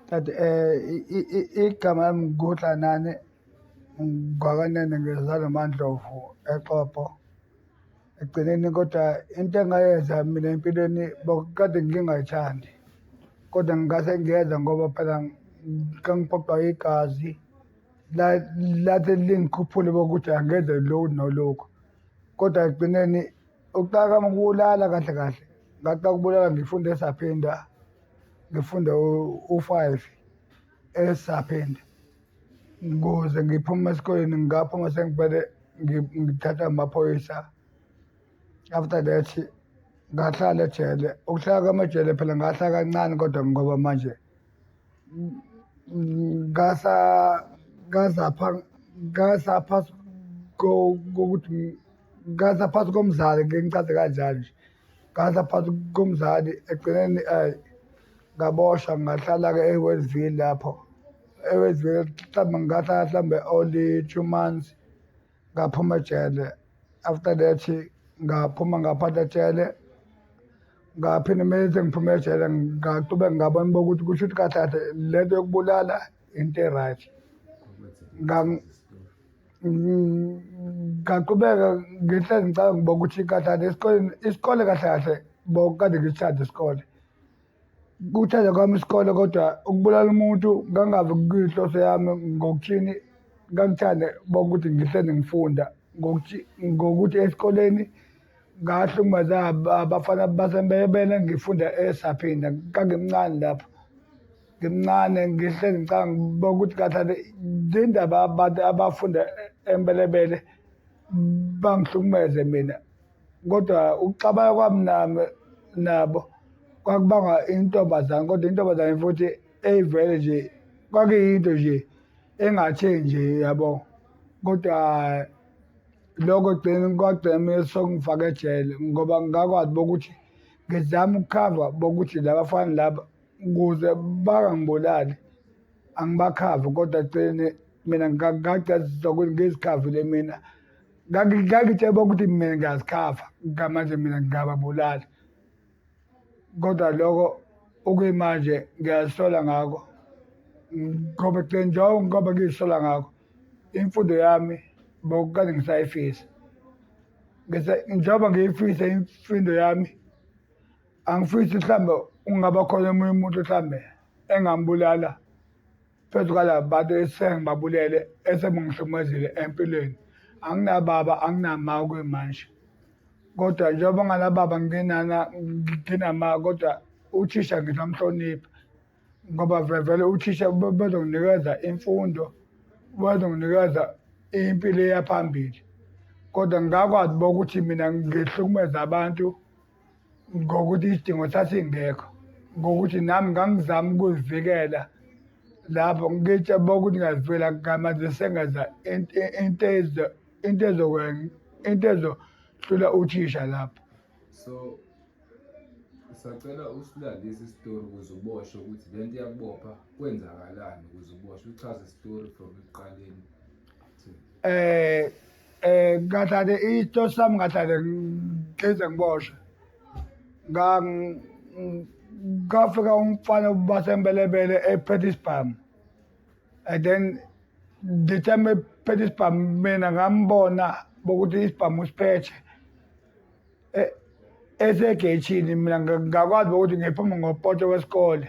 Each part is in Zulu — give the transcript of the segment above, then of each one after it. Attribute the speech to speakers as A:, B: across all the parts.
A: Kanti igama lami nguDlanane Ngwakanene ngezalo Mandlovu eXoxo. Ekugcineni kodwa into engayenza mina empilweni bekade ngingayithandi, kodwa ngingase ngiyenza ngoba phela ngangiphoqwa igazi lathi lingikhuphule bokuthi angenze lokhu nolokhu. Kodwa ekugcineni ukuqala kwami ukulala kahle kahle, ngaqala ukubulala ngifunda eSaphinda, ngifunda u-5 eSaphinda. Ukuze ngiphume esikoleni ngaphuma sengivele ngithathwa amaphoyisa. After that ngahlala ejele. Ukuhlala kwami ejele phela ngahlala kancane kodwa ngoba manje ngasaphasi kokuthi ngasaphansi komzali, ngeke ngichaze kanjalo nje. Ngasaphansi komzali ekugcineni ngaboshwa ngahlala-ke e-Westville lapho. E-Westville mhlawumbe ngahlala mhlawumbe only 2 months ngaphuma ejele. After that ngaphuma ngaphandle ejele, ngaphinde mese sengiphume ejele ngaqhubeka ngabona bokuthi kusho ukuthi kahle kahle lento yokubulala into e-right. Ngaqhubeka ngihlezi ngicabanga ukuthi kahle kahle isikole kahle kahle bokade ngisithanda isikole. Kuthanda kwami isikole kodwa ukubulala umuntu ngangabe kuyinhloso yami ngokuthini ngangithanda bokuthi ngihlezi ngifunda ngokuthi esikoleni ngahlukumeza abafana basembelebele ngifunda eSaphinda ngangimncane lapho. Ngimncane ngihlezi ngicabanga bokuthi kahle zindaba abantu abafunda embelebele bangihlukumeze mina. Kodwa ukuxabana kwami nabo kwakubanga intombazane, kodwa intombazane futhi eyivele nje kwakuyinto nje engatheni nje yabo. Kodwa lokho ekugcineni kwagcina mina sokungifaka ejele ngoba ngakwazi bokuthi ngizame ukukhava bokuthi labafana laba ukuze bangangibulali angibakhave. Kodwa ekugcineni mina ngagcina sokuthi ngizikhavile mina. Ngangitshela bokuthi mina ngiyazikhava ngamanje mina ngingababulali. Kodwa lokho okuyimanje ngiyazisola ngako ngoba ekugcineni njengoba ngizisola ngako, imfundo yami bokukade ngisayifisa. Njengoba ngiyifisa imfundo yami, angifisi mhlawumbe ungaba khona omunye umuntu mhlawumbe engangibulala phezu kwalaba bantu esengibabulele esebengihlukumezile empilweni. Anginababa, anginama okuyimanje. Kodwa njengoba nginganababa nginama, kodwa uthisha ngingamhlonipha ngoba vele uthisha bezonginikeza imfundo, bezonginikeza impilo eya phambili. Kodwa ngakwazi bokuthi mina ngihlukumeze abantu ngokuthi isidingo sasingekho, ngokuthi nami ngangizama ukuzivikela lapho ngitshela bokuthi ngiyazivikela ngamanje sengenza into ezohlula uthisha lapho.
B: So sacela usilalise isitori ukuze uboshwe ukuthi lento iyakubopha kwenzakalani ukuze uboshwe, uchaze isitori from ekuqaleni.
A: Ngahlale isitosi sami ngahlale ngize ngiboshwe. Ngafika umfana basembelebele ePettisburg, and then the time ePettisburg mina ngambona bokuthi isibhamu usiphethe esegeyithini. Mina ngakwazi ukuthi ngiphume ngopoto wesikole.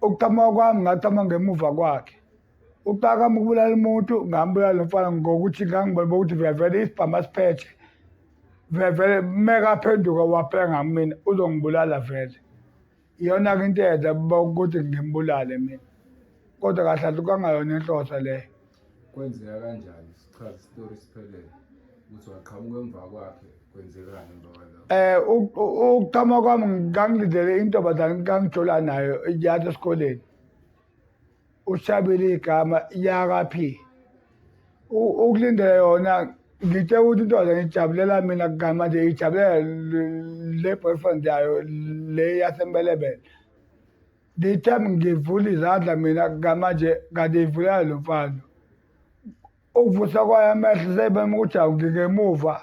A: Ukuqhamuka kwami ngaqhamuka ngemuva kwakhe. Ukuqala kwami ukubulala umuntu ngambulala lo mfana ngokuthi ngangibona bokuthi vele isibhamu asiphethe vele mekaphenduka waphela ngamina uzongibulala vele. Iyona-ke into eyenza bokuthi ngimbulale mina, kodwa kahle kahle kwangayona inhloso leyo.
B: Kwenzeka kanjani? Sichaze isitori siphelele ukuthi waqhamuka emva kwakhe, kwenzekani emva kwalokho?
A: Ukuqhamuka kwami ngangilindele intombazane ngangijula nayo yathi esikoleni. Ushabile igama yakaphi. Ukulindela yona ngitshela ukuthi intombazane ijabulela mina ngamanje ijabulela le boyfriend yayo le yasembelebele. The time ngivula izandla mina ngamanje kade yivulela lo mfana. Ukuvusa kwayo amehlo sebema ukuthi awungemuva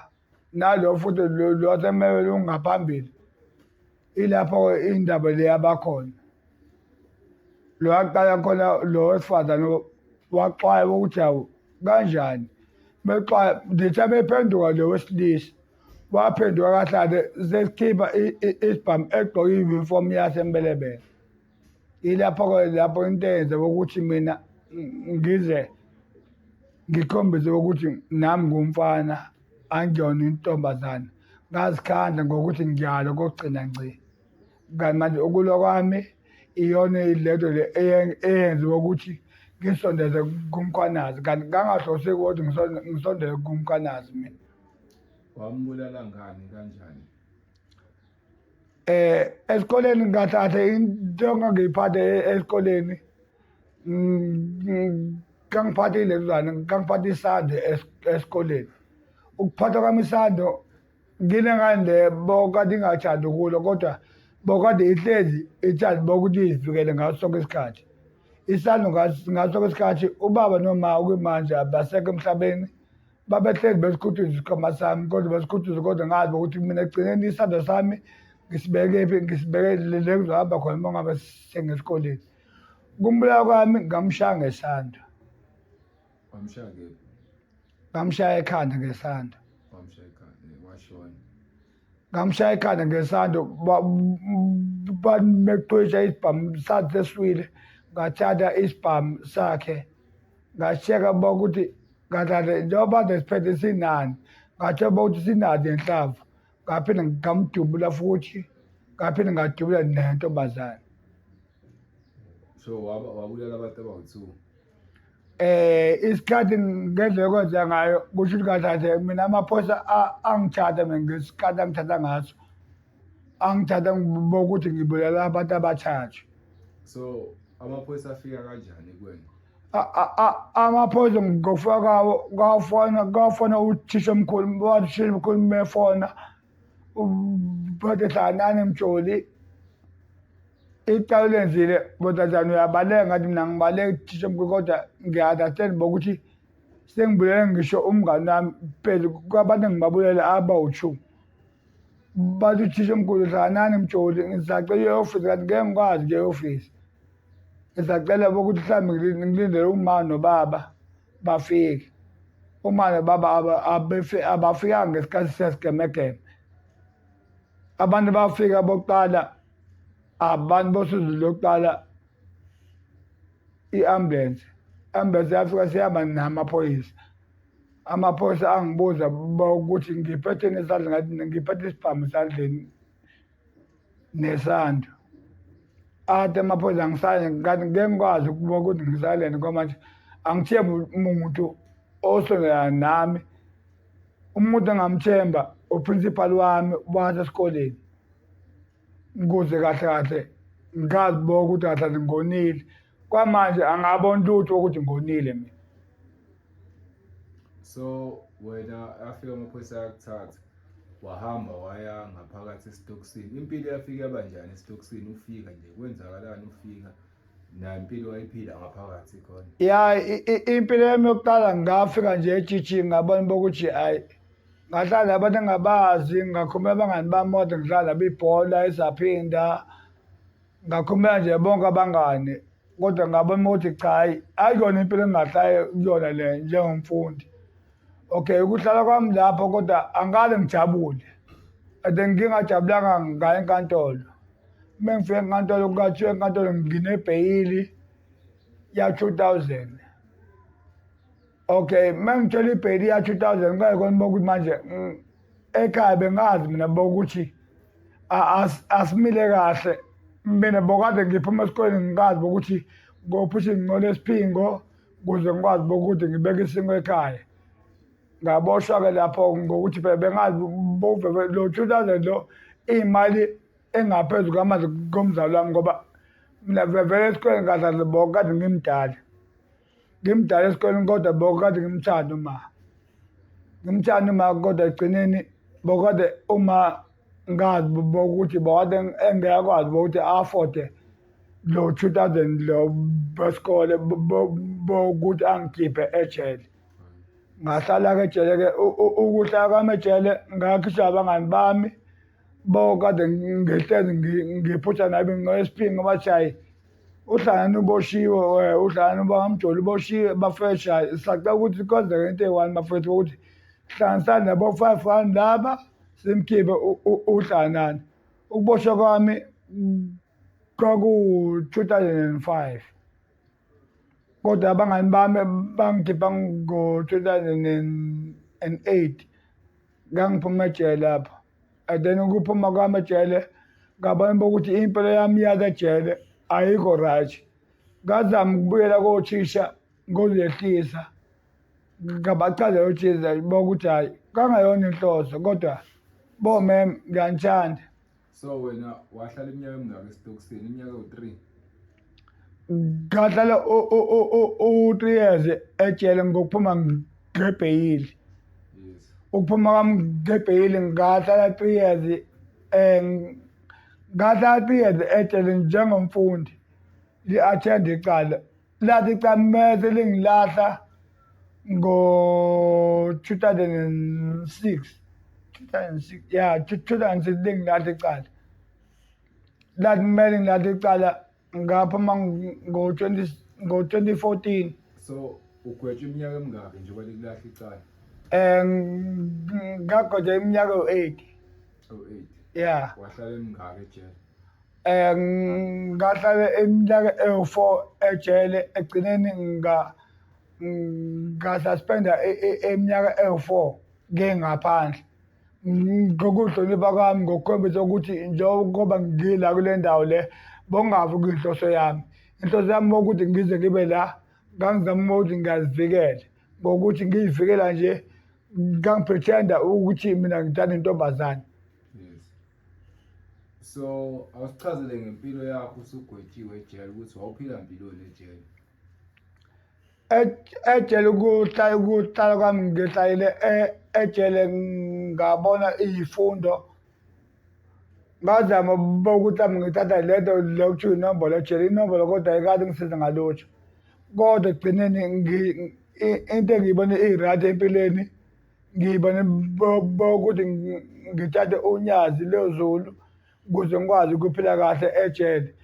A: nalo futhi lo wasemele ungaphambili. Ilapho indaba le yabakhona. lo waqala khona lo wesifazane waxwaya ukuthi hawu kanjani bexwaya ndithe bephenduka lo wesilisa waphenduka kahlade sesikhipha isibhamu egqoke iyunifomu yasembelebele ilapho-ke lapho into eyenze ukuthi mina ngize ngikhombise ukuthi nami ngumfana angiyona intombazane ngazikhandla ngokuthi ngiyalo kokugcina ngci kanti manje ukulwa kwami iyona lento le eyenziwe ukuthi ngisondeze kumkhwanazi kanti ngangahloseki ukuthi ngisondele kumkhwanazi mina
B: wambulala ngani kanjani?
A: Esikoleni ngathatha into engangiyiphathe esikoleni ngangiphathile zwane ngangiphatha isando esikoleni ukuphatha kwami isando nginengane bokade ingathandi ukulo kodwa bokade ihlezi ithandi bokuthi izivikele ngaso sonke isikhathi isando ngaso sonke isikhathi ubaba noma ukuyimanje abasekho emhlabeni babehlezi besikhuthuza isikhwama sami kodwa besikhuthuza kodwa ngazi ukuthi mina ekugcineni isando sami ngisibeke le kuzohamba khona uma ngabe sengesikoleni kumbulala kwami ngamshaya ngesando
B: Wamshaya kephi?
A: ngamshaya ekhanda ngesando
B: Wamshaya ekhanda washona.
A: ngamshaya ekhanda ngesando bamexhwisha isibhamu sathi seswile ngathatha isibhamu sakhe ngasheka bokuthi ngathatha njengoba kade siphethe sinani ngathola bokuthi sinazi enhlava ngaphinde ngamdubula futhi ngaphinde ngadubula nentombazane
B: So wabulala abantu abawu-2.
A: isikhathi ngendlela okwenza ngayo kusho ukuthi ngathathe mina amaphoyisa angithatha mina ngesikhathi angithatha ngaso angithatha bokuthi ngibulala abantu abathathu
B: So amaphoyisa afika kanjani kuwena?
A: amaphoyisa ngofika kawo kwafona uthisha omkhulu wathisha omkhulu mefona uphathe Mjoli icala lenzile bodazana uyabaleka ngathi mina ngibaleka uthisha omkhulu kodwa ngiya-understand bokuthi sengibulele ngisho umngani wami phela kwabantu engibabulele abawu-2 bathi uthisha omkhulu Mjoli ngisacela i-ofisi kanti ngeke ngikwazi kuya e-ofisi ngisacela bokuthi mhlawumbe ngilindele uma nobaba bafike uma nobaba abafikanga ngesikhathi sesigemegeme abantu bafika bokuqala abantu bosizo lokuqala i-ambulance yafika sihamba namaphoyisa amaphoyisa angibuza ukuthi ngiphetheni esandla ngathi ngiphethe isibhamu esandleni nesando athi amaphoyisa angisale kanti ngeke ngikwazi ukuthi ngisalene ngoba manje angithembi umuntu osondelana nami umuntu engamthemba uprincipal wami wasesikoleni ukuze kahle kahle ngazi ukuthi kahle ngonile kwamanje angaboni lutho ukuthi ngonile mina
B: So wena afika amaphoyisa ayakuthatha wahamba waya ngaphakathi esitokisini. Impilo yafika yabanjani esitokisini? Ufika nje kwenzakalani ufika nampilo wayiphila ngaphakathi khona?
A: ya impilo yami yokuqala ngafika nje ejijini ngabona bokuthi hayi ngahlala abantu engabazi ngakhuluma abangani bami kodwa ngidlala ibhola esaphinda ngakhuluma nje bonke abangani kodwa ngabona ukuthi cha ayikona impilo engingahlala kuyona le njengomfundi okay ukuhlala kwami lapho kodwa angale ngijabule ade ngingajabulanga ngaya enkantolo uma ngifika enkantolo kuthiwa enkantolo nginebheyili ya-2000 okay uma ngithola ibheyili ya-2000 ngayekona bokuthi manje ekhaya bengazi mina bokuthi asimile kahle mina bokade ngiphuma esikoleni ngikazi bokuthi ngophushe nginqole isiphingo ukuze ngikwazi bokuthi ngibeke isingo ekhaya ngaboshwa-ke lapho ngokuthi phela bengazi lo 2000 lo iy'mali engaphezu kwamanje komzali wami ngoba mina vele esikoleni kahle bokade ngimdala esikoleni kodwa bokade ngimthanda kodwa ekugcineni bokade uma ngazi bokuthi bokade engekwazi bokuthi afforde lo 2000 lo besikole bokuthi angikhiphe ejele ngahlala-ke ejele-ke ukuhlala kwami ejele ngakhishwa abangani bami bokade ngihlezi ngiphutha nabi nginqola isiphingo bathi hayi uhlangana uboshiwe uhlangana bangamjoli uboshiwe bafresha sacela ukuthi kwenzeke into eyi-1 bafethu ukuthi hlanganisani nabo-5 rand laba simkhiphe uhlanganani ukuboshwa kwami kwaku-2005 kodwa abangani bami bangikhipha ngo-2008 ngangiphuma ejele lapho and then ukuphuma kwami ejele ngabona ukuthi impilo yami yasejele ayikho right ngazama ukubuyela kothisha ngozehlisa ngabachazela othisha bokuthi hhayi kangayona inhloso kodwa bomem ngiyanithanda.
B: So wena wahlala iminyaka emingaki esitokisini? Iminyaka ewu-3?
A: Ngahlala u-3 years ejele ngokuphuma ngebheyili.
B: Yes.
A: Ukuphuma kwami ngebheyili ngahlala 3 years ngahlala 3 years ejele njengomfundi li-attend icala lathi icala mese lingilahla ngo-2006 ya 2006 lingilahla icala lathi kumele ngilahla icala ngaphuma ngo-2014
B: So ugwetshwa iminyaka emingaki njengoba likulahla icala?
A: ngagwetshwa iminyaka ewu-8.
B: Ewu-8.
A: ya
B: Wahlala emingaki ejele?
A: ngahlala iminyaka ewu-4 ejele egcineni ngasuspenda iminyaka ewu-4 ngengaphandle ngokuhlonipha kwami ngokukhombisa ukuthi njengoba ngila kule ndawo le bongazi kuyinhloso yami. Inhloso yami ukuthi ngize ngibe la ngangizama ukuthi ngiyazivikela ngokuthi ngiyivikela nje ngangipretenda ukuthi mina ngithanda intombazane.
B: Yes. So awusichazele ngempilo yakho usugwetshiwe ejele ukuthi wawuphila mpiloni ejele?
A: Ejele ukuhlala kwami ngihlalile ejele ngabona iyifundo ngazama bokuthi ami ngithatha lento lokuthiwa inombolo ejele inombolo kodwa ayikade ngisiza ngalutho kodwa ekugcineni into engiyibone iyi-right empilweni ngiyibone bokuthi ngithathe unyazi lwezulu ukuze ngikwazi ukuphila kahle ejele.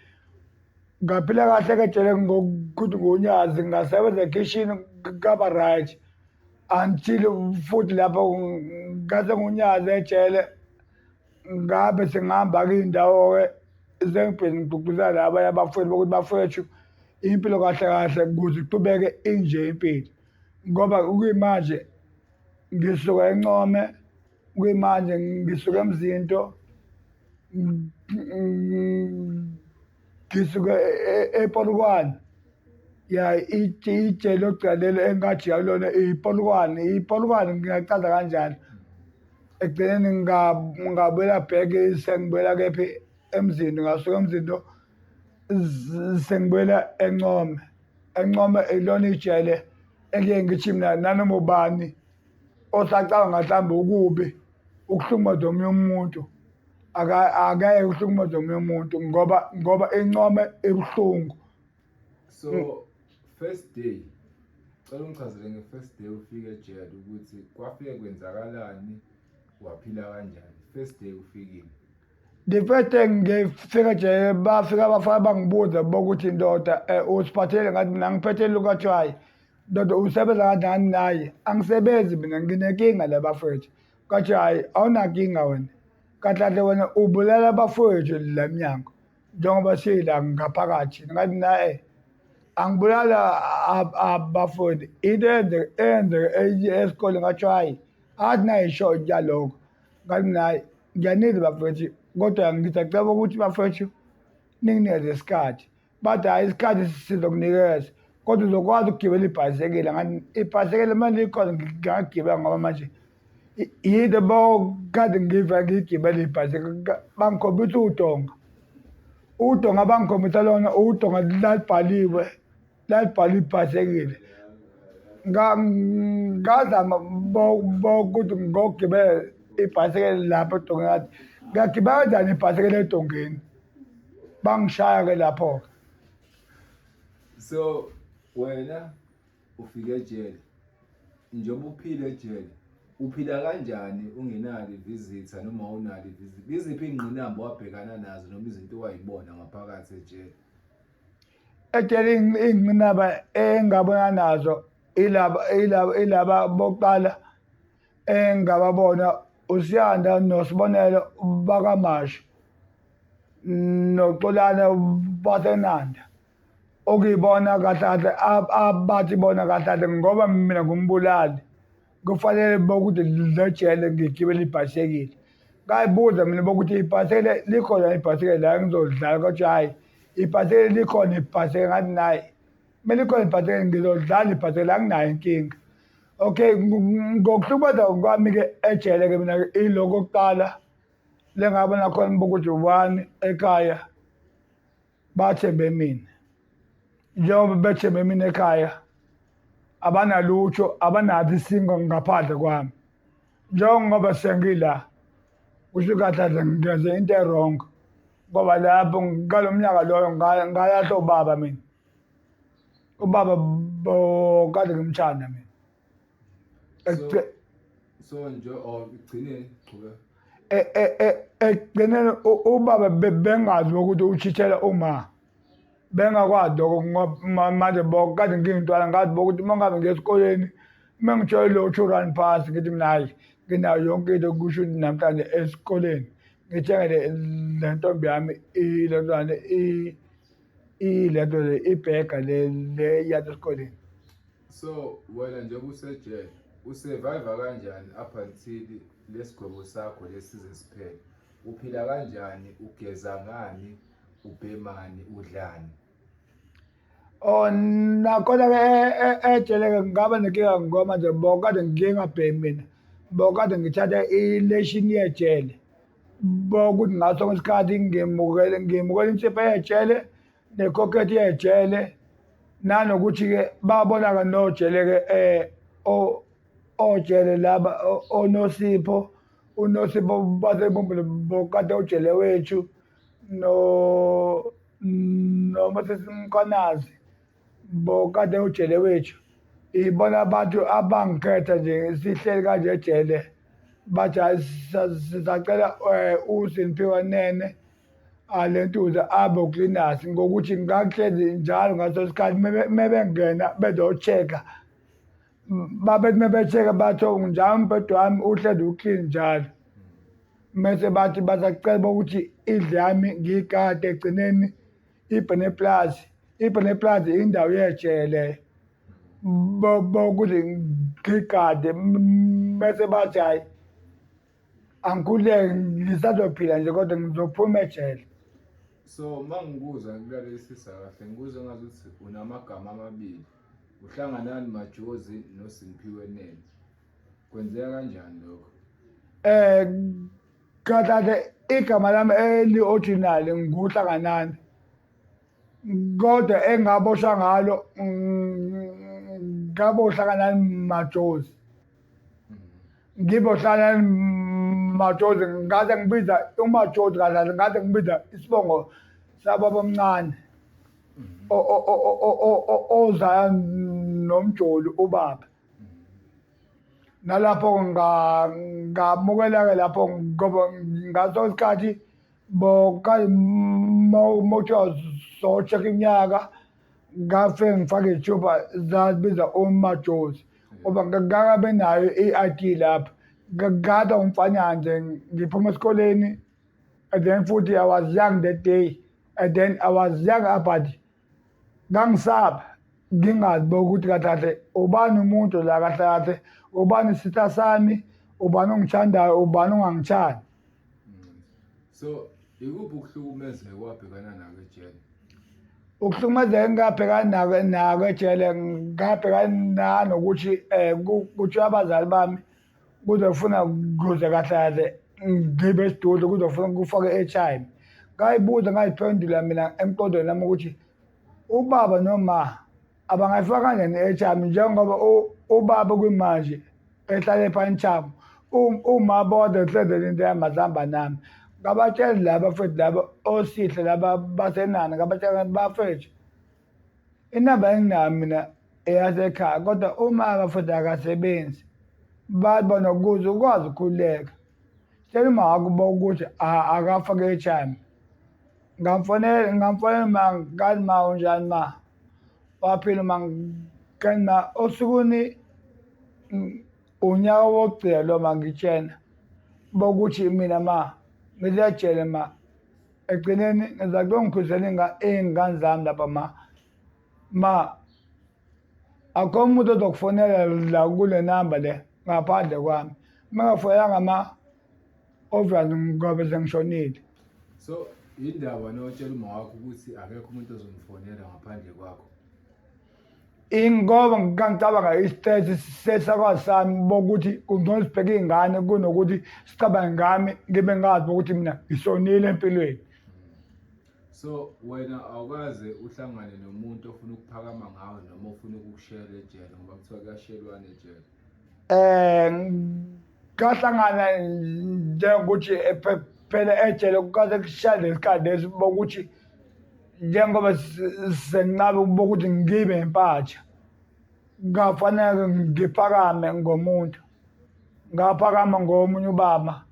A: Ngaphila kahle ejele ngokuthi ngonyazi ngasebenza ekhishini kaba right until futhi lapho ngase ngonyazi ejele ngabe sengihamba kuy'ndawo-ke sengibhezi ngigqugquzela labanye abafowethu bokuthi bafowethu impilo kahle kahle ukuze iqhubeke inje impilo ngoba kuyimanje ngisuka eNcome, kuyimanje ngisuka eMzinto, ngisuka ePolokwane. Ya ijele lokugcina engajika kulona iPolokwane. iPolokwane ngingachaza kanjani ekugcineni ngabuyela back sengibuyela kephi eMzinto ngasuka eMzinto sengibuyela eNcome. eNcome ilona ijele engike ngithi mina nanoma ubani osacabanga mhlawumbe ukubi ukuhlukumeza omunye umuntu akayeke ukuhlukumeza omunye umuntu ngoba eNcome ebuhlungu.
B: So first day, cela ungichazele nge-first day ufike ejele ukuthi kwafike kwenzakalani, waphila kanjani first day ufikile?
A: The first thing ngifika ejele bafika abafana bangibuza bokuthi ndoda usiphathele ngathi mina ngiphethe lukatshwayi. Ndoda usebenza kanjani naye? Angisebenzi mina nginenkinga la bafowethu. Kathi hhayi awunankinga wena kahle wena ubulala abafowethu la mnyango njengoba sila ngaphakathi. Ngathi naye angibulala abafowethu into eyenzeke esikoleni ngathiwa hhayi athi nayisho yalokho. Ngathi naye ngiyanizwa bafowethu kodwa ngisacela ukuthi bafowethu ninginikeze isikhathi. Bathi hhayi isikhathi sizokunikeza kodwa uzokwazi ukugibela ibhayisekile. Ngathi ibhayisekile manje ikhona ngingagibela ngoba manje yinto bokade ngiva ngiyigibela ibhayisekile bangikhombisa udonga bangikhombisa lona udonga lalibhaliwe ibhayisekile. Ngazama bokuthi ngogibela ibhayisekile lapho edongeni ngathi ngiyagibela kanjani ibhayisekile edongeni bangishaya-ke lapho-ke.
B: So wena ufike ejele, njengoba uphila ejele uphila kanjani ungenalo ivizitha noma unalo ivizitha? Iziphi iy'ngqinamba wabhekana nazo noma izinto owayibona ngaphakathi ejele?
A: ejele iy'ngqinamba engabona nazo ilaba bokuqala engababona uSiyanda noSibonelo bakaMasha noXolani baseNanda okuyibona kahle abathi bona kahle ngoba mina ngumbulali kufanele bokuthi lejele ngigibele ibhayisekile ngayibuza mina bokuthi ibhayisekile likhona ibhayisekile la ngizodlala kodwa hhayi ibhayisekile likhona ibhayisekile ngathi nayi kumele likhona ibhayisekile ngizodlala ibhayisekile anginayo inkinga. Okay, ngokuhlukumeza kwami-ke ejele-ke mina iloko kuqala lengabona khona bokuthi one ekhaya bathembe mina njengoba bethembe mina ekhaya abanalutho abanazo isingo ngaphandle kwami njengoba sengila kusho kahle ngenze into e-wrong ngoba lapho ngalo mnyaka loyo ngayahla ubaba mina ubaba kade ngimthanda mina
B: so nje ekugcineni chubeka
A: ekugcineni ubaba bengazi ukuthi uchithela uma bengakwazi lokho manje kade ngiyintwana ngazi bokuthi uma ngabe ngiya esikoleni uma ngithole lo 2 rand pass ngithi mina hayi nginayo yonke into kusho ukuthi namhlanje esikoleni ngithengele le ntombi yami ilentwana ilento le ibhega le yathi esikoleni.
B: So wena njengoba usejele usurvive kanjani up until lesigwebo sakho lesize siphele uphila kanjani ugeza ngani ubhemani udlani?
A: Nakhona-ke ejele-ke ngaba nenkinga ngoba nje bokade ngingabhemi mina bokade ngithatha ileshini yejele bokuthi ngaso sonke isikhathi ngimukela insipho yejele nekhokhethi yejele nanokuthi-ke babona-ke nojele-ke ojele laba oNosipho uNosipho basebumbule bokade ojele wethu noMoses Mkhwanazi bokade ujele wethu ibona abantu abangikhetha nje sihleli kanje ejele bathi sizacela uSimphiwe Nene alentuza abe uklinasi ngokuthi ngakuhlezi njalo ngaso sikhathi mebengena bezo-check-a babethi mebe-check-a batho njalo umbhedo wami uhlezi uklini njalo mese bathi basacela bokuthi indlu yami ngiyigade egcineni iBeneplazi indawo yejele bokuthi ngigade mese bathi hhayi angikhululeke ngisazophila nje kodwa ngizophuma ejele.
B: So mangikuzwa ngilalesisa kahle ngikuzwa ngazuthi unamagama amabili uhlanganani Majozi noSimphiwe Nene kwenzeka kanjani lokho?
A: Kahle igama lami eli-original nguHlanganani kodwa engaboshwa ngalo ngaboHlanganani Majozi ngiboHlanganani Majozi ngaze ngibiza uMajozi kahle ngaze ngibiza isibongo sababa omncane ozaya nomjoli ubaba nalapho ngamukela-ke lapho ngoba ngaso isikhathi bokade mothiwa so-check iminyaka ngafike ngifake iy'thupha zazibiza uMajozi ngoba ngakabe nayo i-ID lapho ngada umfanyana nje ngiphuma esikoleni and then futhi I was young that day and then I was young but ngangisaba ngingazi bokuthi kahle ubani umuntu la kahle ubani isitha sami ubani ongithandayo ubani ongangithandi.
B: So ikuphi ukuhlukumezeka wabhekana nako ejele?
A: Ukuhlukumezeka engabhekana nako ejele ngabhekana nokuthi kuthiwa abazali bami kuzofuna kuze kahle ngibe esiduze kuzofuna kufake i-airtime ngayibuza ngayiphendula mina emqondweni nami ukuthi ubaba noma abangayifaka kanjani i-airtime njengoba ubaba kwimanje ehlale ePhantshamo uma bodwa hleze into yamazamba nami ngabatshela laba futhi laba osihle laba basenana ngabatshela bafethu inamba enginayo mina eyasekhaya kodwa uma abafuthi akasebenzi babona ukuze ukwazi ukukhululeka tshela uma akubo ukuthi akafake i-airtime ngamfonela ma ngathi ma unjani ma waphila mangena osukwini unyaka wokugcina lo mangitshena bokuthi mina ngizatshela ekugcineni ngiza kuyongikhulisela iy'ngane zami lapha akho umuntu ozokufonela la kule namba le ngaphandle kwami mangafonelanga obvious ngobe sengishonile.
B: So indaba notshela uma wakho ukuthi akekho umuntu ozomfonela ngaphandle kwakho.
A: Ingoba ngicabanga isitethi sesakwazi sami bokuthi kungcono sibheke iy'ngane kunokuthi sicabange ngami ngibe ngazi bokuthi mina ngishonile empilweni.
B: So wena awukaze uhlangane nomuntu ofuna ukuphakama ngawe noma ofuna ukukushela ejele ngoba kuthiwa kuyashelwana ejele?
A: Ngahlangana njengokuthi phela ejele kukaze kushaya lesikhathi lesi bokuthi njengoba senginqabe bokuthi ngibe impatsha ngafanele ngiphakame ngomuntu ngaphakama ngomunye ubaba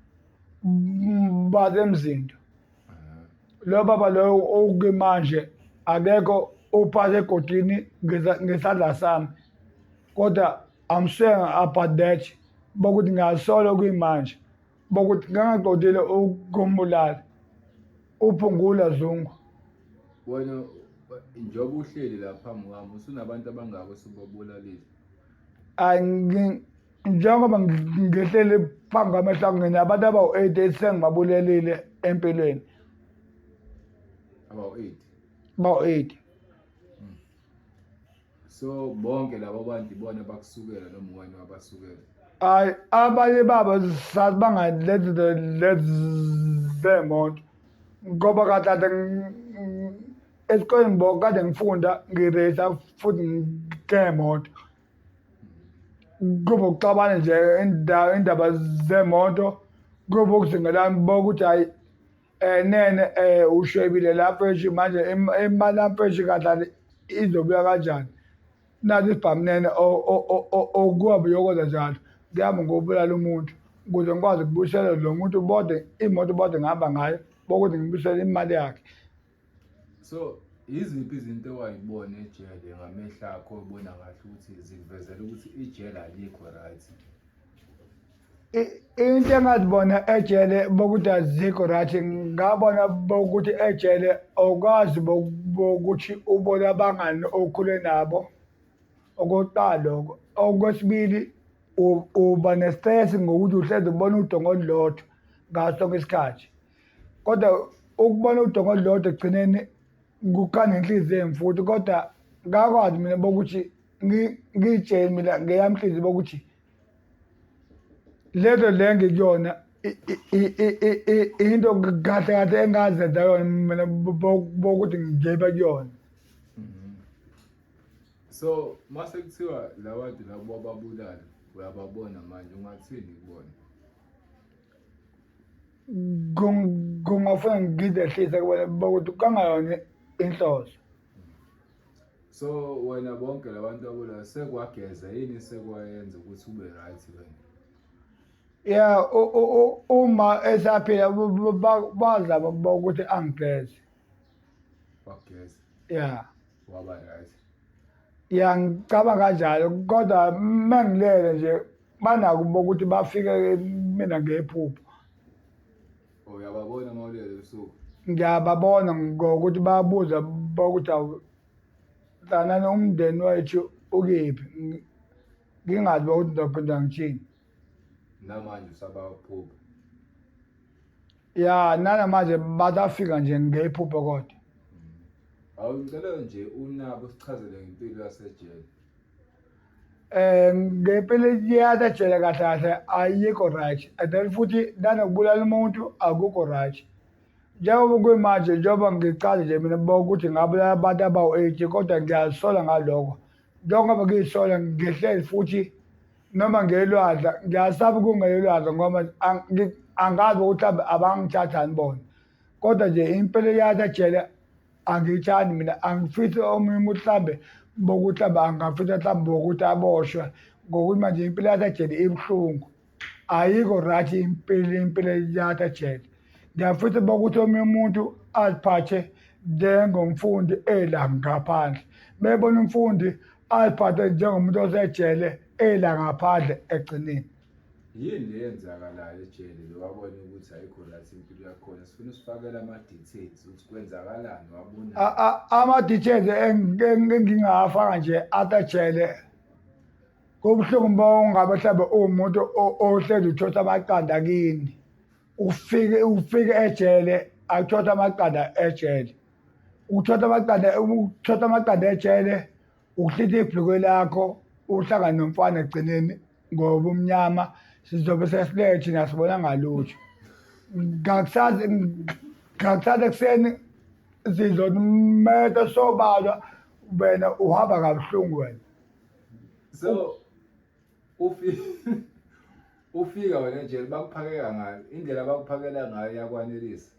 A: bazemzindo. Lo baba lo okuyimanje akekho uphase egodini ngesandla sami kodwa I'm saying about that bokuthi ngiyasola kuyimanje bokuthi ngangaqodile ukumbulala uPhungula Zungu.
B: Wena njengoba uhleli la phambi kwami usunabantu abangako esibabulalile?
A: Njengoba ngehleli phambi kwamehlo nginabantu abawu-8 esengibabulelile empilweni.
B: About 8?
A: Bawu-8.
B: So bonke labo bantu ibona abakusukela noma wena wabasukela?
A: Hayi, abanye babo sazi bangalezi zemoto ngoba kade esikoleni kade ngifunda ngireyisa futhi ngemoto. Kube ukuxabana nje indaba zemoto kube ukuzingelami bokuthi hayi nene ushwebile lapho esho manje imali lapho esho kahle izobuya kanjani. Nathi isibhamu nene okuwabi yokwenza njalo ngihamba ngobulala umuntu ukuze ngikwazi ukubuyisela lo muntu bode imoto bode ngihamba ngayo bokuthi ngibuyisele imali yakhe.
B: So yiziphi izinto ewayibona ejele ngamehlo akho ubona kahle ukuthi zikuvezela ukuthi ijele alikho right?
A: Into engazibona ejele bokuthi azikho right ngabona bokuthi ejele awukwazi bokuthi ubone abangani okhule nabo okokuqala lokho. Okwesibili uba nestress ngokuthi uhlezi ubona udongo olulodwa ngaso sonke isikhathi kodwa ukubona udongo olulodwa ekugcineni kukhanda inhliziyo emfuthi kodwa ngakwazi mina bokuthi ngiyitshele mina ngeyami inhliziyo bokuthi lezo le ngikuyona into kahle kahle engazenza yona mina bokuthi ngibe kuyona.
B: So mase kuthiwa la bantu labo ababulala uyababona manje ungathini kubona?
A: Kungafuna ngizehlise kubona bokuthi kangayona inhloso.
B: So wena bonke labantu ababulala sekwageza yini sekwayenza ukuthi ube right wena?
A: Yeah, uma esaphila bazama bokuthi angigeze.
B: Wageza?
A: Yeah.
B: Waba right?
A: Yeah, ngicabanga kanjalo kodwa mengilele nje banako bokuthi bafike mina ngephupho.
B: Uyababona mawulele usuku?
A: Ngiyababona ngokuthi babuza bokuthi awuhlana umndeni wethu ukephi ngingazi bokuthi ngizophinda ngithini.
B: Namanje usabaphupha?
A: Ya nanamanje bazafika nje ngephupho kodwa.
B: Awucela nje unabo sichazele ngempilo yasejele.
A: Ngempilo yasejele kahle kahle ayikho right and futhi nanokubulala umuntu akukho right. Njengoba kuyimanje njengoba ngicala nje mina bokuthi ngabulala abantu abawu-8 kodwa ngiyazisola ngalokho. Njengoba ngiyisola ngehleli futhi noma ngelwadla ngiyasaba ukungelwadla ngoba angazi ukuthi abangithathani bona kodwa nje impilo yasejele angiyithandi mina angifisi omunye umuntu mhlambe bokuthi mhlambe angafisa mhlambe bokuthi aboshwe ngokuthi manje impilo yasejele ibuhlungu ayikho right impilo yasejele. Ngiyafisa bokuthi omunye umuntu aziphathe njengomfundi ela ngaphandle. Bebona umfundi ayiphathe njengomuntu osejele ela ngaphandle egcineni.
B: yini le yenzakalayo ejele lo wabona ukuthi ayikho right impilo yakhona sifuna usifakele ama-details ukuthi kwenzakalani wabona
A: Ama-details engingawafaka nje atejele kubuhlungu bongabe mhlawumbe uwumuntu ohlezi uthotha amaqanda kini. Ufike ejele athotha amaqanda ejele. Ukuthotha amaqanda ejele ukuhlitha ibhulukwe lakho uhlangane nomfana egcineni ngoba umnyama sizobe sesileyo thina sibona ngalutho. Ngakusasa ekuseni sizometa sobalwa wena uhamba kabuhlungu wena.
B: so ufika wena ejele bakuphakela ngayo indlela bakuphakela ngayo yakwanelisa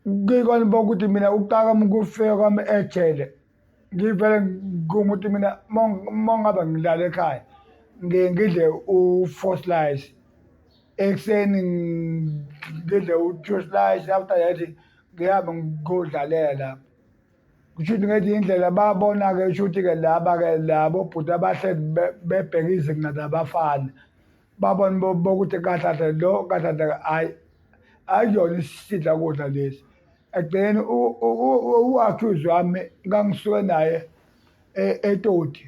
A: Ngikona bokuthi mina ukuqala ukufika kwami ejele ngivele ngumuntu mina mongaba ngilala ekhaya ngidle u-4 slice ekuseni ngidle u-2 slice after that ngihamba ngodlalela lapho. Kusho ukuthi ngenye indlela babona-ke kusho ukuthi-ke laba-ke labo bhuti abahlezi bebheke izinga zabafana babona bokuthi kahle lo kahle hhayi akuyona isidla kudla lesi. Ekugcineni u-accuse wami ngangisuke naye eToti.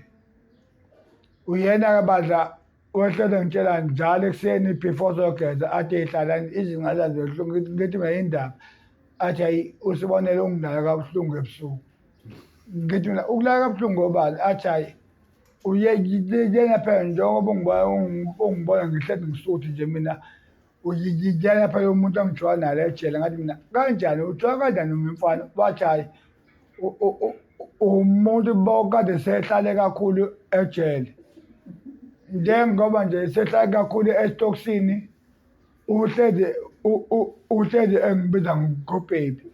A: Uyena-ke badla wehlele ngitshela njalo ekuseni before sogeza athi ey'hlalani izinga zazibuhlungu ngithi mina yindaba athi hayi usibonele ungilala kabuhlungu ebusuku. Ngithi mina ukulala kabuhlungu ngobani athi hayi uyena phela njengoba ungibona ngihlezi ngisuthi nje mina uyena phela umuntu angijola naye ejele ngathi mina kanjani ujola kanjani umfana bathi hayi umuntu bokade sehlale kakhulu ejele. Njengoba nje sehlale kakhulu esitokisini uhlezi engibiza ngo-baby.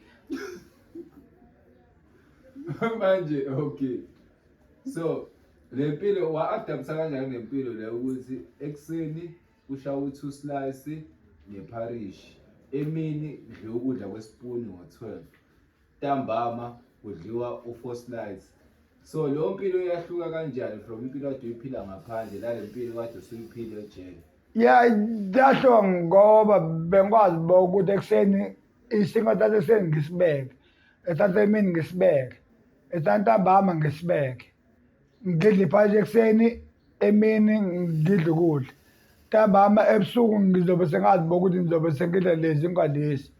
B: manje okay so le mpilo wa-adaptha kanjani nempilo leyo ukuthi ekuseni ushawa u-2 slice neparish emini udliwa ukudla kwesipuni ngo-12 ntambama kudliwa u-4 slice so leyo mpilo iyahluka kanjani from impilo kade uyiphila ngaphandle nale mpilo kade usuyiphila ejele
A: Yahluka ngoba bengikwazi ukuthi ekuseni isingo sasekuseni ngisibeke, esasemini ngisibeke, esantambama ngisibeke. Ngidle iphashi ekuseni, emini ngidle ukudla. Ntambama ebusuku ngizobe sengazi ukuthi ngizobe sengidla lezi ngalezi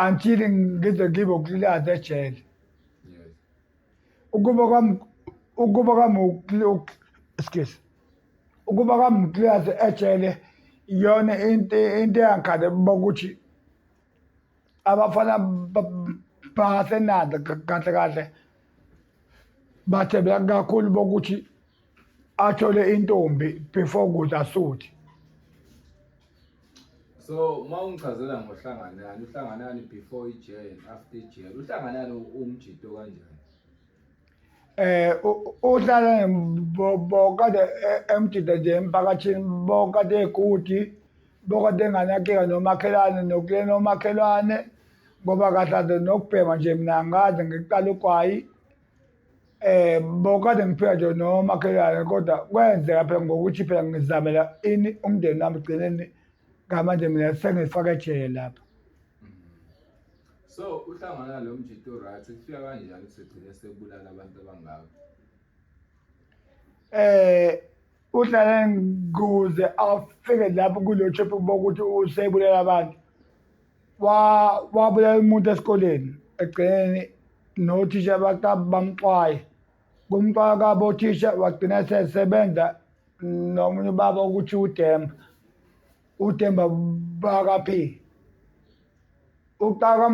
A: until ngize ngibe ukulilaza ejele.
B: yes
A: Ukuba kwami excuse. Ukuba kwami ukulilaza ejele iyona into engikhale bokuthi abafana basenada kahle bathebela kakhulu bokuthi athole intombi before ukuthi asuthi.
B: so uma ungichazela uhlanganani before ijele after ijele uhlanganani umjito kanjani
A: Uhlala bokade emjida nje emphakathini bokade egudi bokade enganakeka nomakhelwane nokulena omakhelwane ngoba kahle nokubhema nje mina ngaze ngiqala ugwayi bokade ngiphila nje nomakhelwane kodwa kwenzeka phela ngokuthi phela ngizamela ini umndeni wami egcineni ngamanje mina sengifaka ejele lapha.
B: so uhlangana lo mjito right kufika kanjani segcine sekubulala abantu abangaka
A: Uhlala nguze afike lapho kulo trip bokuthi usebulala abantu wabulala umuntu esikoleni egcineni nothisha bamxwaye kumxwaya kwabo othisha wagcina sesebenza nomunye ubaba ukuthi uDemba bakaphi. Uqala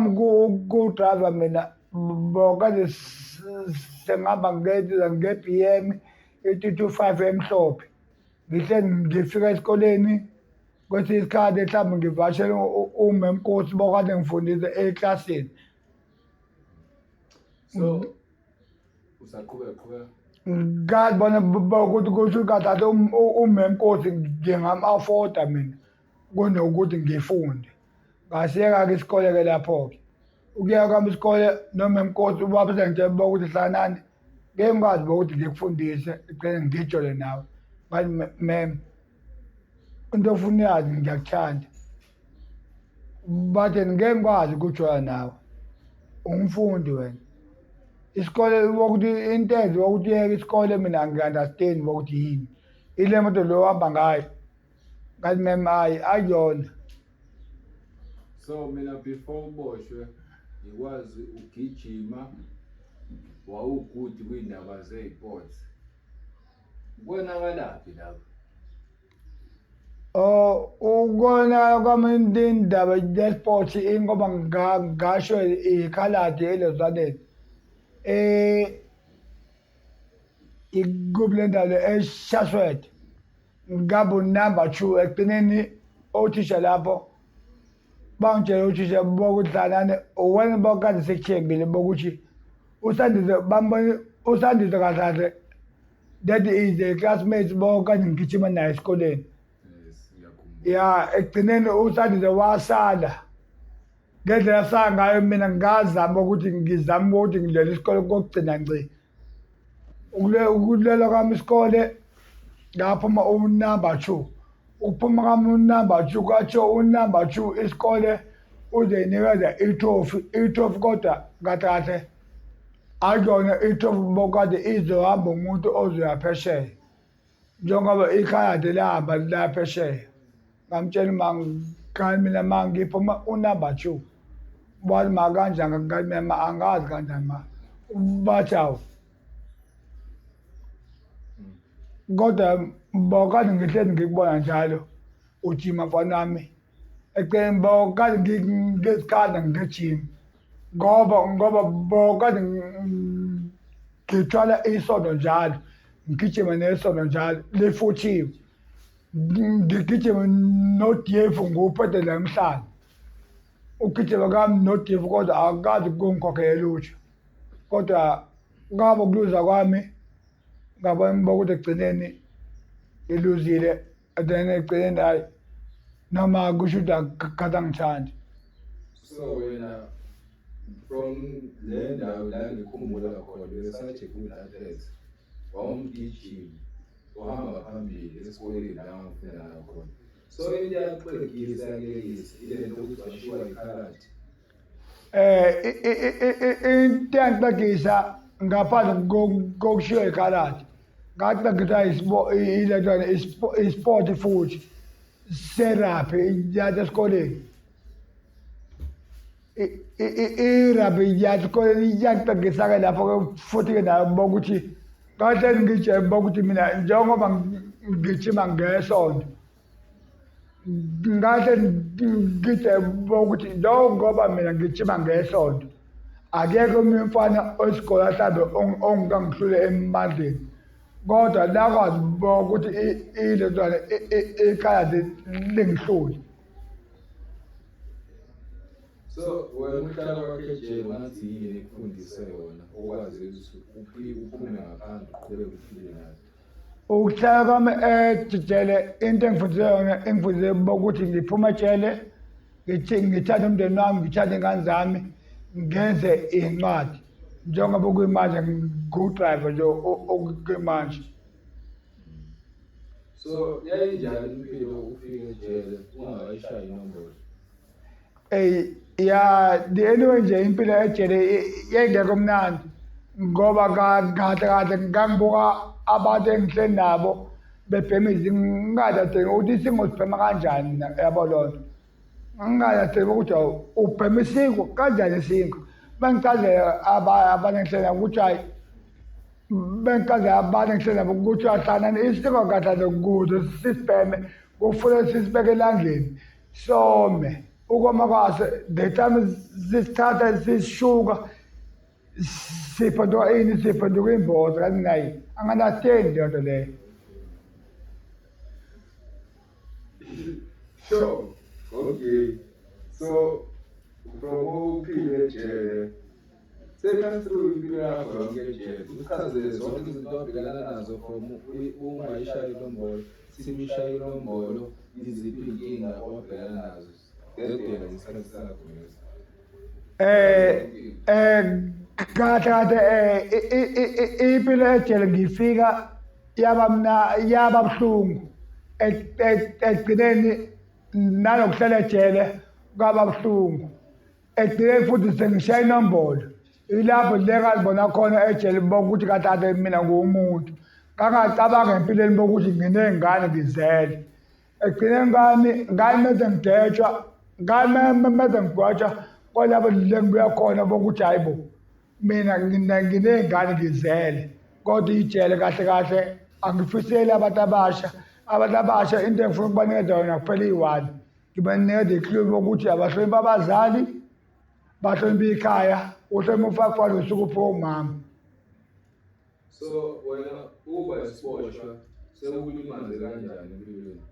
A: ku-driver mina bokade sengihamba nge-BM 825 emhlophe ngihlezi ngifika esikoleni kwesinye isikhathi mhlawumbe ngivakashele umemkosi bokade ngifundise eklasini.
B: so usaqhubeka
A: Ngabona ukuthi kusho kahle umemkosi ngingam-afforda mina kunokuthi ngifunde. Ngasiyeka-ke isikole-ke lapho-ke. ukuya kwami isikole noma inkosi ubaba sengitshela ukuthi hlanani ngeke ngikwazi ukuthi ngikufundise ecele ngijole nawe ngathi mem into ofuna uyazi ngiyakuthanda bathi ngeke ngikwazi ukujola nawe umfundi wena isikole ukuthi into enze ukuthi uyeke isikole mina angi-understand ukuthi yini ile moto lo ohamba ngayo ngathi mem hayi akuyona
B: So mina before uboshwe ngikwazi ugijima wawugood kwindaba ze-sports. Kubonakalaphi lapho?
A: Ukona kwami indaba ye-sport ingoba ngasho ikhaladi elozaneni ikubule ndawo eShashwet ngabe unumber 2 ekugcineni othisha lapho bangitshela uthisha bokuthi hlanani wena bokade sekuthembile bokuthi uSandiso bambona uSandiso kahle that is the classmates bokade ngigijima naye esikoleni
B: Yes, ngiyakhumbula.
A: ya ekugcineni uSandiso wasala ngendlela sanga ngayo mina ngazama ukuthi ngizame ukuthi ngidlule isikole kokugcina ngci ukulela kwami isikole ngaphuma unumber 2 ukuphuma kwami unumber 2 kwatsho unumber 2 isikole uzeyinikeza itrophy kodwa kahle kahle akuyona itrophy bokade izohamba umuntu ozoya phesheya njengoba ikhayade lihamba la phesheya ngamtshela mina mangiphuma unumber 2 bathi makanjani ngathi mina angazi kanjani bathi awu kodwa bokade ngihlezi ngikubona njalo ujima mfanami eceleni bokade ngesikhathi ngigijima ngoba bokade ngithwala isondo njalo ngigijima nesondo njalo lifuthiwe ngigijima noDiefu nguphethe lemhlanje ukugijima kwami noDiefu kodwa akazi ukungikhokhela lutho kodwa ngaba ukuluza kwami ngabona bokuthi ekugcineni ngiluzile then ekugcineni hayi noma kusho ukuthi akukade angithandi
B: So wena from le ndawo la ngikhumbula khona besathi good athlete wawumgijimi uhamba phambili esikoleni la ngifunda khona. So into yakuxegisa ngeyisi ile nto ukuthi washiwa ikhaladi.
A: into engixegisa ngaphandle kokushiya ikhaladi ngaxegisa ilentwana isport futhi seraphi yathi esikoleni irabhi yathi esikoleni iyaxegisa-ke lapho futhi-ke nayo bokuthi kahle ngitshela bokuthi mina njengoba ngigijima ngesonto ngahle ngitshela bokuthi njengoba mina ngigijima ngesonto akekho omunye umfana wesikole mhlawumbe ongikangihlule emandleni kodwa lakwazi bokuthi ilentwana ikhayadi lingihlule
B: So wena uhlala kwakhe ejele ngathi yini ekufundise yona okwazi ukuthi uphume ngaphandle uqhubeke uphile nayo.
A: ukuhlala kwami ejele into engifundise yona engifundise bokuthi ngiphuma ejele ngithathe umndeni wami ngithathe ingane zami ngenze iy'ncwadi njengoba kuyimanje ngiwudrayiva nje okuyimanje
B: So yayinjani impilo ufike ejele ungakayishayi inombolo?
A: Anyway nje impilo ejele yayingekho mnandi ngoba kahle ngangibuka abantu engihleli nabo bebhemiza ngingazatheni ukuthi isingo sibhema kanjani mina yabo loo nto ngingazatheni ukuthi ubhema isingo kanjani isingo bengichazela abantu engihleli nabo ukuthi hhayi bengichazela abantu engihleli nabo ukuthi hlanani isingo kahle kuze sisibheme kufanele sisibeke elangeni some ukoma kwaso the time sisithatha sisishuka siphenduka ini siphenduka imboza kanti nayi anganatheni leyo nto leyo
B: Sure. Okay. So from uphile ejele seka through impilo yakho yonke ejele usichazele zonke izinto obhekana nazo from ungayishayi inombolo simishayi inombolo iziphi inkinga obhekana nazo ngedlela isikhathi sakho lesi.
A: Kahle impilo ejele ngifika yaba buhlungu ekugcineni nanokuhlala ejele kwaba buhlungu ekugcineni futhi sengishaya inombolo ilapho le ngazibona khona ejele bokuthi kathathe mina nguwumuntu ngangacabanga empilweni bokuthi nginey'ngane ngizele ekugcineni ngani mese ngidetshwa ngani mese ngigwatshwa kwalabo le ngibuya khona bokuthi hayi bo mina nginey'ngane ngizele kodwa ijele kahle kahle angifiseli abantu abasha into engifuna ukubanikeza yona kuphela iyi-one ngibanikeza ikhulumi ukuthi abahloniphe abazali bahloniphe ikhaya uhloniphe ufakufana usuke uphiwe umama.
B: So wena uba isiboshwa sekulimaze kanjani empilweni?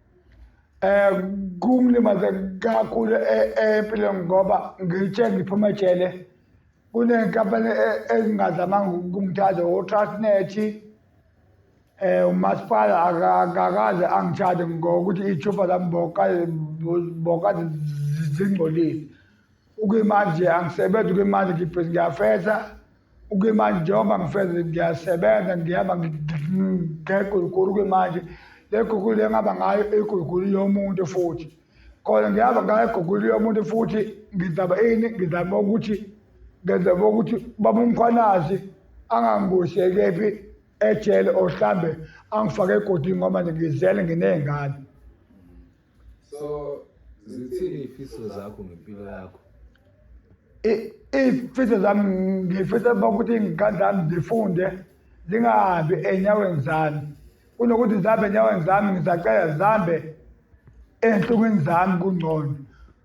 A: Kungilimaze kakhulu empilweni ngoba ngithe ngiphuma ejele kuney'nkampani ezingazamanga ukungithatha o-Transnet, umasipala akakaze angithathe ngokuthi iy'thupha zami bokazi zingcolile. Ukuyimanje angisebenzi, ukuyimanje ngiyafesa, ukuyimanje njengoba ngifeza ngiyasebenza ngihamba ngegulugulu ukuyimanje le gugulu le ngihamba ngayo igulugulu yomuntu futhi khona ngihamba ngayo igugulu yomuntu futhi ngizama ukuthi ngenzela ukuthi baba umkhwanazi angangibuyiseli ejele or mhlambe angifake egodini ngoba nje ngizele nginey'ngane.
B: So zithini iy'fiso zakho ngempilo yakho?
A: Iy'fiso zami ngifisa ukuthi iy'ngane zami zifunde zingahambi ey'nyaweni zami kunokuthi zihambe ey'nyaweni zami ngisacela zihambe ey'nhlokweni zami kungcono.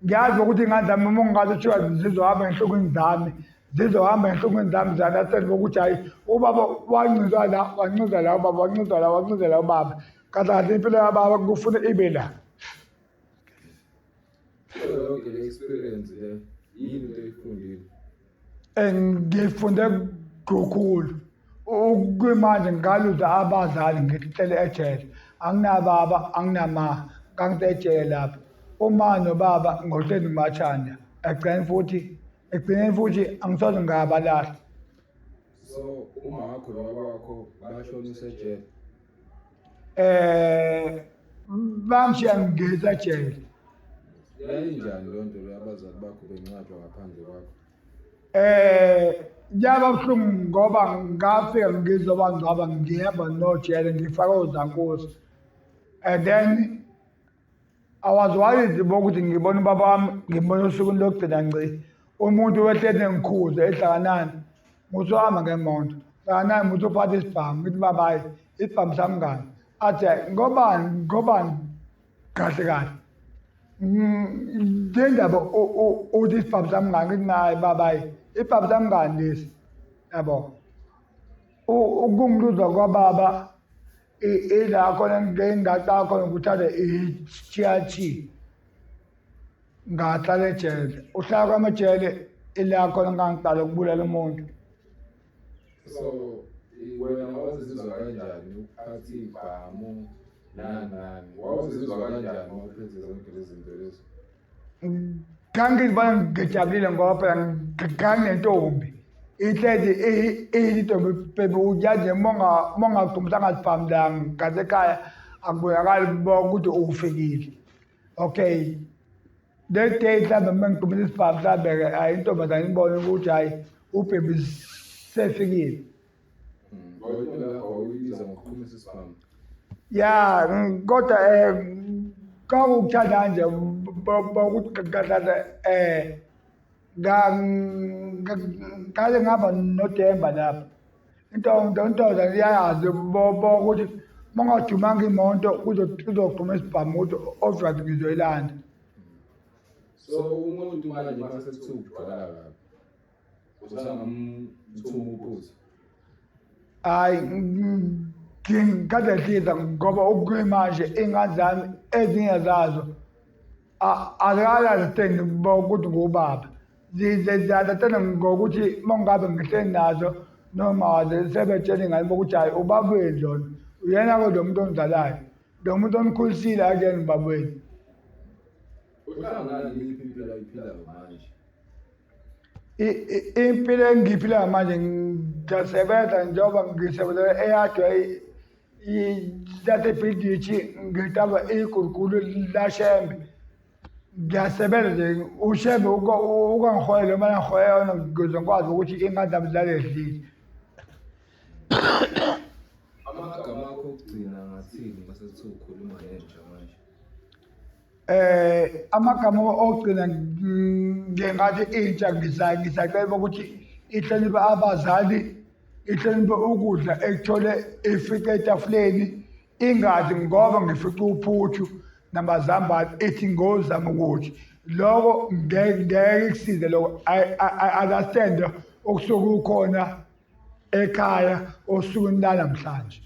A: Ngiyazi ukuthi iy'ngane zami uma ungazi kuthiwa zizohamba ey'nhlokweni zami zizohamba ey'nhlokweni zami zanasele bokuthi hhayi ubaba wancizwa la wancizwa la ubaba wancizwa la wancizwa la ubaba kahle kahle impilo yababa kufuna ibe la.
B: Yonke le experience le yini into oyifundile?
A: Ngifunde kakhulu ukuyimanje ngaluza abazali ngihlele ejele anginababa anginama ngangise lapha uma nobaba ngohleli ngimashanda ekugcineni futhi angisoze ngabalahla.
B: So uma wakho nobaba wakho bashona usejele?
A: Bangishiya ngisejele.
B: Yayinjani leyo nto leyo abazali bakho bencwatshwa ngaphandle kwakho?
A: Yaba buhlungu ngoba ngafika ngizobangcwaba ngihamba nojele ngifake ozankosi and then I was worried bokuthi ngibona ubaba wami ngibona usuku lokugcina ngci umuntu wehlele ngikhuze ehlanganani muthi uhamba ngemoto hlanganani muthi uphathe isibhamu ngithi baba hayi isibhamu sami ngani athi ngobani kahle kahle ndendaba uthi isibhamu sami ngani ngithi nayi baba hayi isibhamu sami ngani lesi yabo ukungiluza kwababa ila khona ngingaqala khona ukuthatha i-TRT ngahlala ejele uhlala kwamajele ila khona ngangicala ukubulala umuntu.
B: So wena wazizwa kanjani ukuphatha ibhamu nani wawuzizwa kanjani uma uphethe zonke lezi zinto lezi?
A: Ngangizibona ngijabulile ngoba phela nganginentombi ihlezi iyintombi bebe uyazi mongadumisanga sibhamu la ngasekhaya akubonakali ukuthi ufikile. Okay that day mhlawumbe uma ngidumisa isibhamu mhlawumbe hayi intombazane ibone ukuthi hhayi ubhebe sefikile.
B: Impilo yakho wawuyibiza ngokuqhumisa isibhamu?
A: Ya kodwa kwakukuthanda nje bokuthi kahle ngake ngaba noDemba lapha intombazane iyayazi bokuthi uma ungadumanga imoto kuzoduma isibhamu ukuthi obvious ngizoyilanda.
B: So umuntu manje uma sekuthiwa ugqola kabi usangamthuma uphuzo?
A: Hhayi ngingazehliza ngoba okuyimanje iy'ngane zami ezinye zazo azikalazi bokuthi ngubaba ziyazathanda ngokuthi uma ngabe ngihleli nazo noma sebetshela iy'ngane bokuthi hhayi ubaba wenu lona uyena-ke lo muntu onizalayo lo muntu onikhulisile akuyena ubaba wenu.
B: Uhlangana naliphi impilo ayiphilayo manje?
A: impilo engiyiphilayo manje ngiyasebenza njengoba ngisebenzela eyadwa yasebhidishi ngitaba igurugulu lashembe ngiyasebenza nje ushembe ukangiholela uma ngiholela ukuze ngikwazi ukuthi ingane zami zilale zidlile
B: amagama akho okugcina ngathini mase kuthi ukhuluma nentsha manje
A: amagama okugcina ngingathi intsha ngisacela ukuthi ihloniphe abazali ihloniphe ukudla ekuthole ifike etafuleni ingathi ngoba ngifica uphuthu namazambane ithi ngozama ukuthi loko ngeke kusize loko understand okusuke ukhona ekhaya osukwini lanamhlanje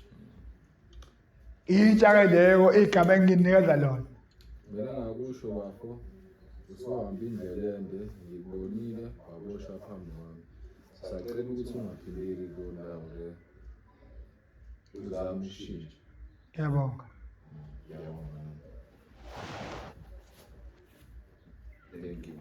A: intsha-ke leyo igama enginikeza lona
B: mina ngakusho bakho usuhamba indlela ende ngikubonile waboshwa phambi kwami sisacela ukuthi ungaphileli kunawo-ke uzame ushintshe
A: ngiyabonga
B: ngiyabonga thank you